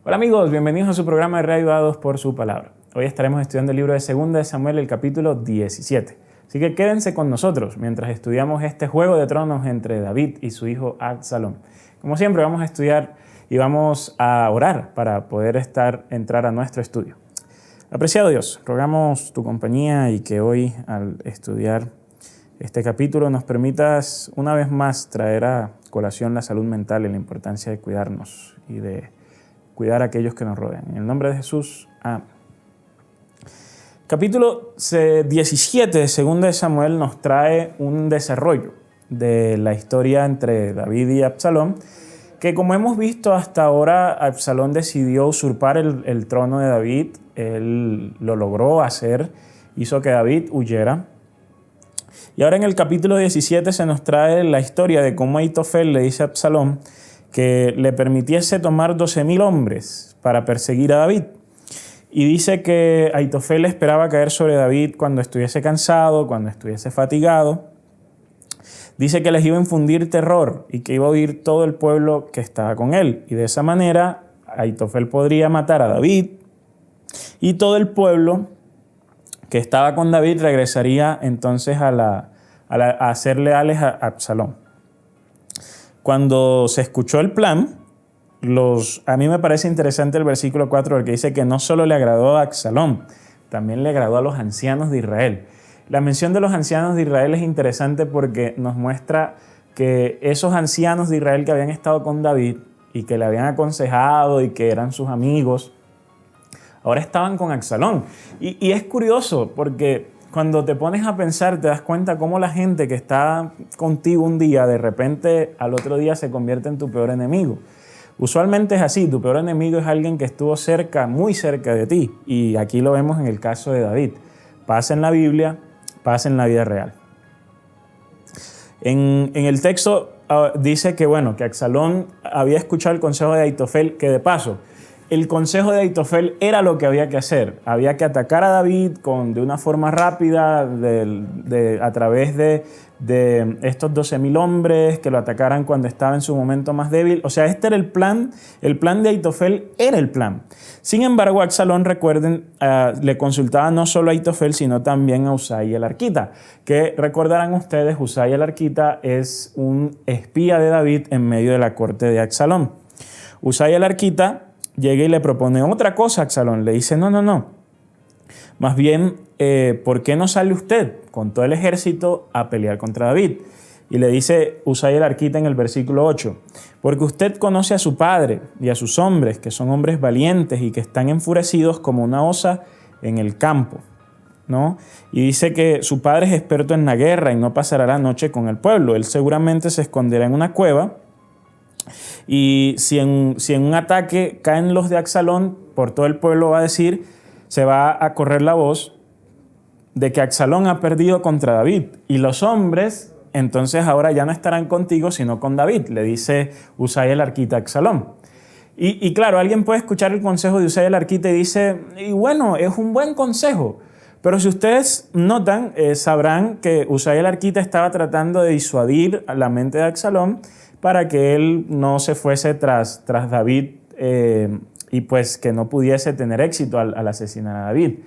Hola amigos, bienvenidos a su programa de Reavivados por su palabra. Hoy estaremos estudiando el libro de 2 de Samuel, el capítulo 17. Así que quédense con nosotros mientras estudiamos este juego de tronos entre David y su hijo Absalón. Como siempre vamos a estudiar y vamos a orar para poder entrar a nuestro estudio. Apreciado Dios, rogamos tu compañía y que hoy al estudiar este capítulo nos permitas una vez más traer a colación la salud mental y la importancia de cuidarnos y de cuidar a aquellos que nos rodean. En el nombre de Jesús, amén. Capítulo 17 de 2 de Samuel nos trae un desarrollo de la historia entre David y Absalón, que como hemos visto hasta ahora, Absalón decidió usurpar el trono de David. Él lo logró hacer, hizo que David huyera. Y ahora en el capítulo 17 se nos trae la historia de cómo Ahitofel le dice a Absalón que le permitiese tomar 12,000 hombres para perseguir a David. Y dice que Ahitofel esperaba caer sobre David cuando estuviese cansado, cuando estuviese fatigado. Dice que les iba a infundir terror y que iba a huir todo el pueblo que estaba con él. Y de esa manera Ahitofel podría matar a David y todo el pueblo que estaba con David regresaría entonces a ser leales a Absalón. Cuando se escuchó el plan, a mí me parece interesante el versículo 4, porque dice que no solo le agradó a Absalón, también le agradó a los ancianos de Israel. La mención de los ancianos de Israel es interesante porque nos muestra que esos ancianos de Israel que habían estado con David y que le habían aconsejado y que eran sus amigos, ahora estaban con Absalón. Y es curioso porque cuando te pones a pensar, te das cuenta cómo la gente que está contigo un día, de repente al otro día se convierte en tu peor enemigo. Usualmente es así, tu peor enemigo es alguien que estuvo cerca, muy cerca de ti. Y aquí lo vemos en el caso de David. Pasa en la Biblia, pasa en la vida real. En el texto dice que Absalón había escuchado el consejo de Ahitofel, que de paso, el consejo de Ahitofel era lo que había que hacer. Había que atacar a David de una forma rápida, a través de estos 12,000 hombres, que lo atacaran cuando estaba en su momento más débil. O sea, este era el plan de Ahitofel era el plan. Sin embargo, Absalón, recuerden, le consultaba no solo a Ahitofel, sino también a Usai el Arquita, que recordarán ustedes, Usai el Arquita es un espía de David en medio de la corte de Absalón. Usai el Arquita llega y le propone otra cosa a Absalón. Le dice, no. Más bien, ¿por qué no sale usted con todo el ejército a pelear contra David? Y le dice Usai el Arquita en el versículo 8, porque usted conoce a su padre y a sus hombres, que son hombres valientes y que están enfurecidos como una osa en el campo, ¿no? Y dice que su padre es experto en la guerra y no pasará la noche con el pueblo. Él seguramente se esconderá en una cueva. Y si en un ataque caen los de Absalón, por todo el pueblo va a decir, se va a correr la voz de que Absalón ha perdido contra David. Y los hombres, entonces ahora ya no estarán contigo, sino con David, le dice Usai el Arquita a Absalón. Y claro, alguien puede escuchar el consejo de Usai el Arquita y dice, y bueno, es un buen consejo. Pero si ustedes notan, sabrán que Usai el Arquita estaba tratando de disuadir a la mente de Absalón para que él no se fuese tras David y pues que no pudiese tener éxito al asesinar a David.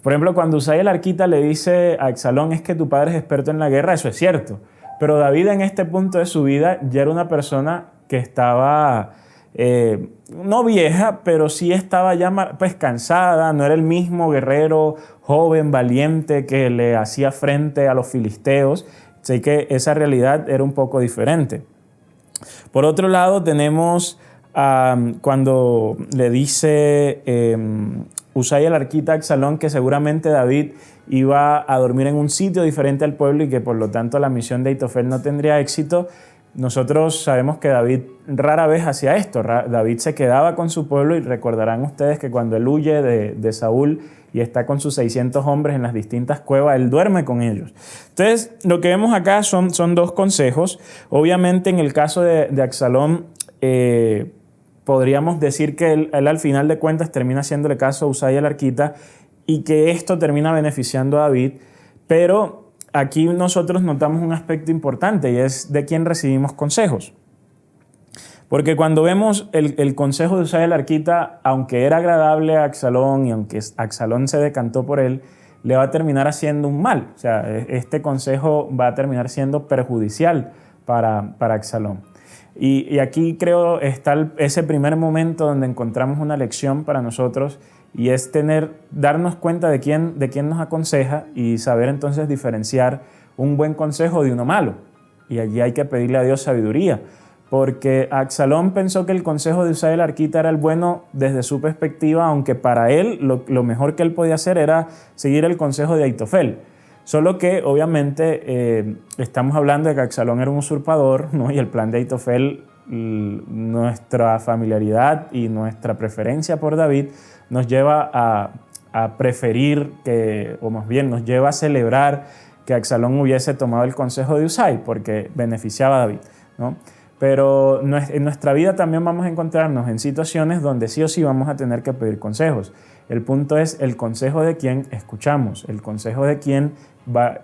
Por ejemplo, cuando Usai el Arquita le dice a Absalón, es que tu padre es experto en la guerra, eso es cierto. Pero David en este punto de su vida ya era una persona que estaba, no vieja, pero sí estaba ya pues cansada, no era el mismo guerrero joven, valiente que le hacía frente a los filisteos. Así que esa realidad era un poco diferente. Por otro lado, tenemos cuando le dice Usai el Arquita a Absalón que seguramente David iba a dormir en un sitio diferente al pueblo y que por lo tanto la misión de Ahitofel no tendría éxito. Nosotros sabemos que David rara vez hacía esto. David se quedaba con su pueblo y recordarán ustedes que cuando él huye de Saúl y está con sus 600 hombres en las distintas cuevas, él duerme con ellos. Entonces, lo que vemos acá son dos consejos. Obviamente, en el caso de Absalón, podríamos decir que él al final de cuentas termina haciéndole caso a Usai el Arquita y que esto termina beneficiando a David, pero aquí nosotros notamos un aspecto importante y es de quién recibimos consejos. Porque cuando vemos el consejo de Usai el arquita, aunque era agradable a Absalón y aunque Absalón se decantó por él, le va a terminar haciendo un mal. O sea, este consejo va a terminar siendo perjudicial para Absalón. Y aquí creo está ese primer momento donde encontramos una lección para nosotros, y es darnos cuenta de quién nos aconseja y saber entonces diferenciar un buen consejo de uno malo. Y allí hay que pedirle a Dios sabiduría, porque Absalón pensó que el consejo de Usai el arquita era el bueno desde su perspectiva, aunque para él lo mejor que él podía hacer era seguir el consejo de Ahitofel. Solo que obviamente estamos hablando de que Absalón era un usurpador, ¿no? Y el plan de Ahitofel, nuestra familiaridad y nuestra preferencia por David nos lleva a preferir o más bien nos lleva a celebrar que Absalón hubiese tomado el consejo de Usai, porque beneficiaba a David, ¿no? Pero en nuestra vida también vamos a encontrarnos en situaciones donde sí o sí vamos a tener que pedir consejos. El punto es el consejo de quien escuchamos, el consejo de quien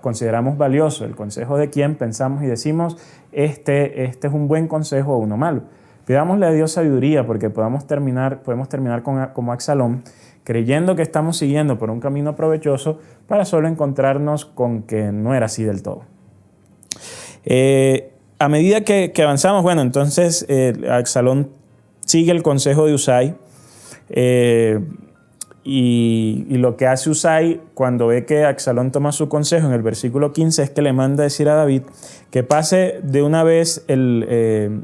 consideramos valioso, el consejo de quien pensamos y decimos, este es un buen consejo o uno malo. Pidámosle a Dios sabiduría, porque podemos terminar como Absalón, creyendo que estamos siguiendo por un camino provechoso para solo encontrarnos con que no era así del todo. A medida que avanzamos, bueno, entonces Absalón sigue el consejo de Usai, y lo que hace Usai cuando ve que Absalón toma su consejo en el versículo 15 es que le manda a decir a David que pase de una vez el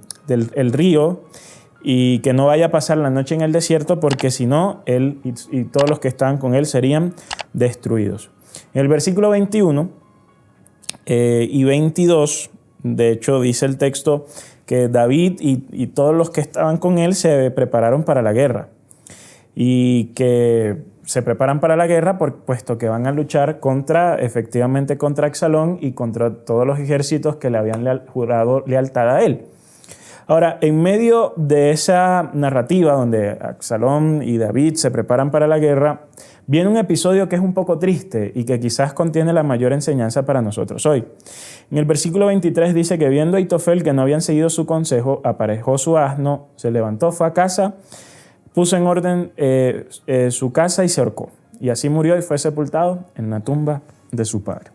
río y que no vaya a pasar la noche en el desierto, porque si no, él y todos los que estaban con él serían destruidos. En el versículo 21 y 22, de hecho, dice el texto que David y todos los que estaban con él se prepararon para la guerra, y que se preparan para la guerra puesto que van a luchar efectivamente contra Absalón y contra todos los ejércitos que le habían jurado lealtad a él. Ahora, en medio de esa narrativa donde Absalón y David se preparan para la guerra, viene un episodio que es un poco triste y que quizás contiene la mayor enseñanza para nosotros hoy. En el versículo 23 dice que viendo a Ahitofel que no habían seguido su consejo, aparejó su asno, se levantó, fue a casa, puso en orden su casa y se ahorcó. Y así murió y fue sepultado en la tumba de su padre.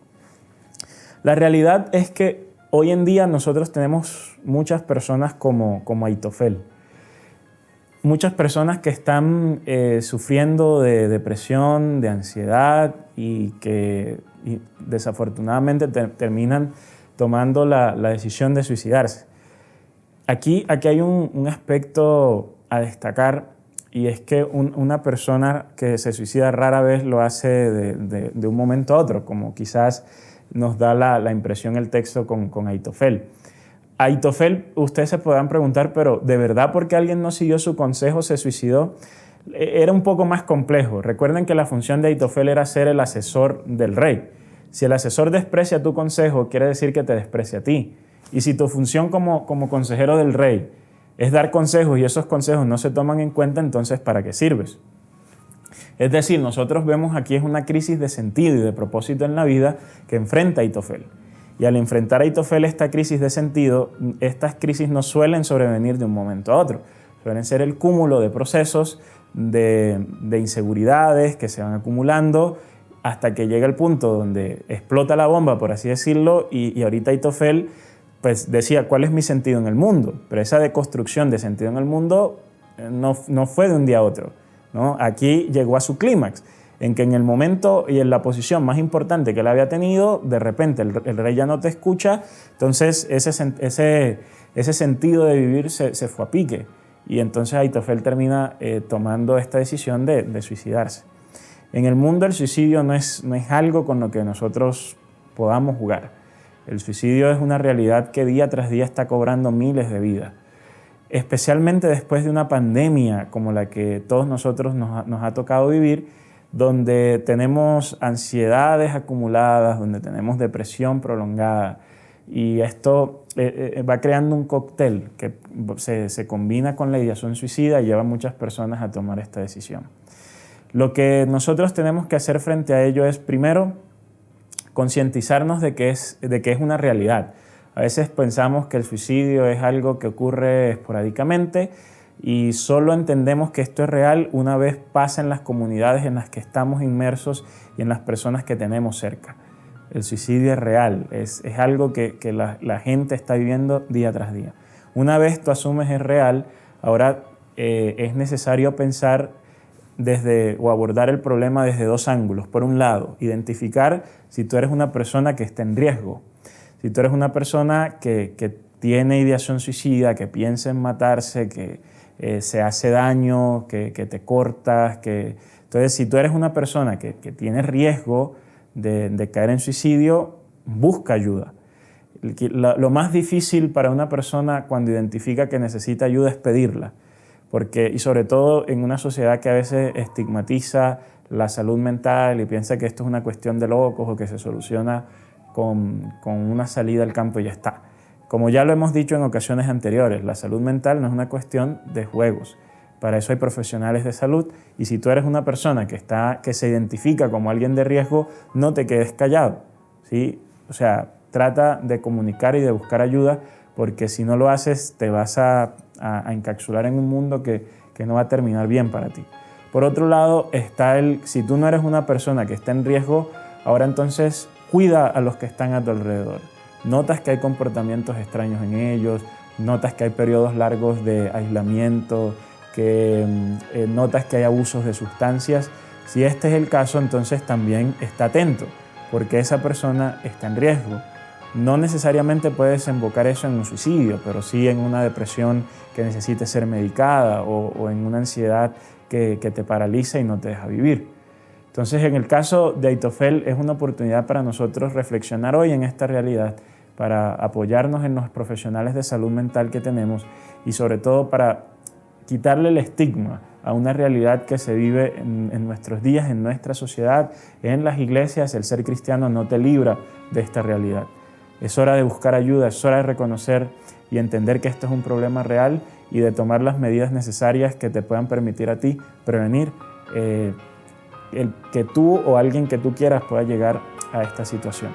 La realidad es que hoy en día nosotros tenemos muchas personas como Ahitofel. Muchas personas que están sufriendo de depresión, de ansiedad y que desafortunadamente terminan tomando la decisión de suicidarse. Aquí hay un aspecto a destacar, y es que una persona que se suicida rara vez lo hace de un momento a otro, como quizás nos da la impresión el texto con Ahitofel. Ahitofel, ustedes se podrán preguntar, pero ¿de verdad porque alguien no siguió su consejo se suicidó? Era un poco más complejo. Recuerden que la función de Ahitofel era ser el asesor del rey. Si el asesor desprecia tu consejo, quiere decir que te desprecia a ti. Y si tu función como consejero del rey es dar consejos y esos consejos no se toman en cuenta, entonces ¿para qué sirves? Es decir, nosotros vemos aquí es una crisis de sentido y de propósito en la vida que enfrenta Ahitofel. Y al enfrentar a Ahitofel esta crisis de sentido, estas crisis no suelen sobrevenir de un momento a otro. Suelen ser el cúmulo de procesos, de inseguridades que se van acumulando hasta que llega el punto donde explota la bomba, por así decirlo, y ahorita Ahitofel pues decía, ¿cuál es mi sentido en el mundo? Pero esa deconstrucción de sentido en el mundo no fue de un día a otro, ¿no? Aquí llegó a su clímax, en que en el momento y en la posición más importante que él había tenido, de repente el rey ya no te escucha, entonces ese sentido de vivir se fue a pique. Y entonces Ahitofel termina tomando esta decisión de suicidarse. En el mundo el suicidio no es algo con lo que nosotros podamos jugar. El suicidio es una realidad que día tras día está cobrando miles de vidas, especialmente después de una pandemia como la que todos nosotros nos ha tocado vivir, donde tenemos ansiedades acumuladas, donde tenemos depresión prolongada, y esto va creando un cóctel que se combina con la ideación suicida y lleva a muchas personas a tomar esta decisión. Lo que nosotros tenemos que hacer frente a ello es, primero, concientizarnos de que es una realidad. A veces pensamos que el suicidio es algo que ocurre esporádicamente y solo entendemos que esto es real una vez pasa en las comunidades en las que estamos inmersos y en las personas que tenemos cerca. El suicidio es real, es algo que la gente está viviendo día tras día. Una vez tú asumes es real, ahora es necesario pensar o abordar el problema desde dos ángulos. Por un lado, identificar si tú eres una persona que está en riesgo. Si tú eres una persona que tiene ideación suicida, que piensa en matarse, que se hace daño, que te cortas, entonces si tú eres una persona que tiene riesgo de caer en suicidio, busca ayuda. Lo más difícil para una persona cuando identifica que necesita ayuda es pedirla, y sobre todo en una sociedad que a veces estigmatiza la salud mental y piensa que esto es una cuestión de locos o que se soluciona con una salida al campo y ya está. Como ya lo hemos dicho en ocasiones anteriores, la salud mental no es una cuestión de juegos. Para eso hay profesionales de salud y si tú eres una persona que se identifica como alguien de riesgo, no te quedes callado, ¿sí? O sea, trata de comunicar y de buscar ayuda porque si no lo haces te vas a encapsular en un mundo que no va a terminar bien para ti. Por otro lado, si tú no eres una persona que está en riesgo, ahora entonces cuida a los que están a tu alrededor. Notas que hay comportamientos extraños en ellos, notas que hay periodos largos de aislamiento, notas que hay abusos de sustancias. Si este es el caso, entonces también está atento, porque esa persona está en riesgo. No necesariamente puede desembocar eso en un suicidio, pero sí en una depresión que necesite ser medicada o en una ansiedad que te paraliza y no te deja vivir. Entonces, en el caso de Aitofel, es una oportunidad para nosotros reflexionar hoy en esta realidad, para apoyarnos en los profesionales de salud mental que tenemos y sobre todo para quitarle el estigma a una realidad que se vive en nuestros días, en nuestra sociedad, en las iglesias. El ser cristiano no te libra de esta realidad. Es hora de buscar ayuda, es hora de reconocer y entender que esto es un problema real y de tomar las medidas necesarias que te puedan permitir a ti prevenir el que tú o alguien que tú quieras pueda llegar a esta situación.